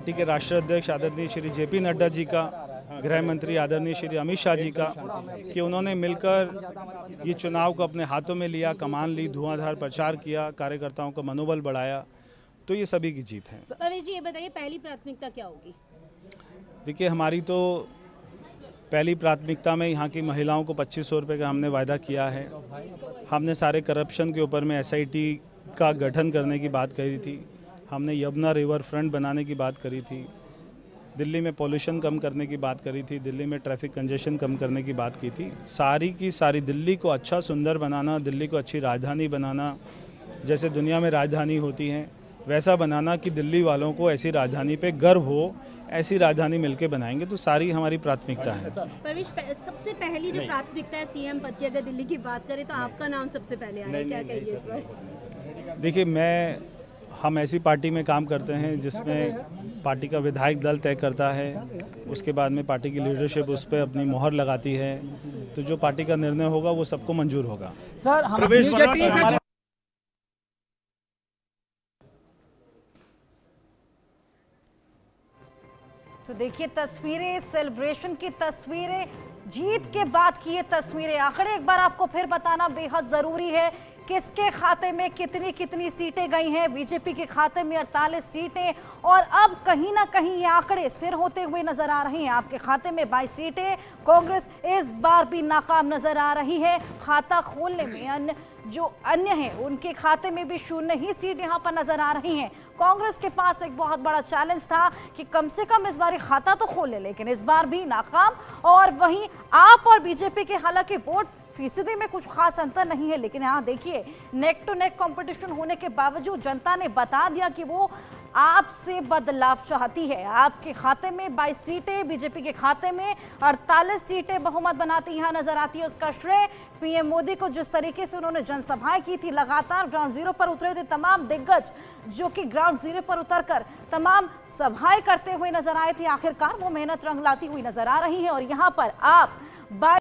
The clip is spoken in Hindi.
पार्टी के राष्ट्रीय अध्यक्ष आदरणीय श्री जेपी नड्डा जी का, गृह मंत्री आदरणीय श्री अमित शाह जी का, कि उन्होंने मिलकर ये चुनाव को अपने हाथों में लिया, कमान ली, धुआंधार प्रचार किया, कार्यकर्ताओं का मनोबल बढ़ाया, तो ये सभी की जीत है। परवेश जी, ये बताइए पहली प्राथमिकता क्या होगी? देखिए, हमारी तो पहली प्राथमिकता में यहाँ की महिलाओं को 2500 रुपये का हमने वायदा किया है। हमने सारे करप्शन के ऊपर में SIT का गठन करने की बात करी थी। हमने यमुना रिवर फ्रंट बनाने की बात करी थी। दिल्ली में पोल्यूशन कम करने की बात करी थी। दिल्ली में ट्रैफिक कंजेशन कम करने की बात की थी। सारी की सारी दिल्ली को अच्छा सुंदर बनाना, दिल्ली को अच्छी राजधानी बनाना, जैसे दुनिया में राजधानी होती हैं वैसा बनाना कि दिल्ली वालों को ऐसी राजधानी पे गर्व हो, ऐसी राजधानी मिलके बनाएंगे। तो सारी हमारी प्राथमिकता है। परवेश, सबसे पहली जो प्राथमिकता है CM पद की, अगर दिल्ली की बात करें तो आपका नाम सबसे पहले आया, क्या कहिए इस बार? देखिए, हम ऐसी पार्टी में काम करते हैं जिसमें पार्टी का विधायक दल तय करता है, उसके बाद में पार्टी की लीडरशिप उस पर अपनी मोहर लगाती है। तो जो पार्टी का निर्णय होगा वो सबको मंजूर होगा। सर, तो देखिए तस्वीरें, सेलिब्रेशन की तस्वीरें, जीत के बाद की ये तस्वीरें। आंकड़े एक बार आपको फिर बताना बेहद जरूरी है। किसके खाते में कितनी कितनी सीटें गई हैं? बीजेपी के खाते में 48 सीटें, और अब कहीं ना कहीं ये आंकड़े स्थिर होते हुए नजर आ रहे हैं। आपके खाते में 22 सीटें। कांग्रेस इस बार भी नाकाम नजर आ रही है खाता खोलने में। जो अन्य हैं उनके खाते में भी 0 ही सीट यहां पर नजर आ रही हैं। कांग्रेस के पास एक बहुत बड़ा चैलेंज था कि कम से कम इस बार खाता तो खोले, लेकिन इस बार भी नाकाम। और वहीं आप और बीजेपी के हालांकि वोट फीसदी में कुछ खास अंतर नहीं है, लेकिन यहाँ देखिए नेक टू नेक कंपटीशन होने के बावजूद जनता ने बता दिया कि वो आपसे बदलाव चाहती है। आपके खाते में 22 सीटें, बीजेपी के खाते में 48 सीटें बहुमत बनाती यहाँ नजर आती है। उसका श्रेय PM मोदी को, जिस तरीके से उन्होंने जनसभाएं की थी, लगातार ग्राउंड जीरो पर उतरे थे तमाम दिग्गज, जो कि ग्राउंड जीरो पर उतरकर तमाम सभाएं करते हुए नजर आए थे। आखिरकार वो मेहनत रंग लाती हुई नजर आ रही है। और यहाँ पर आप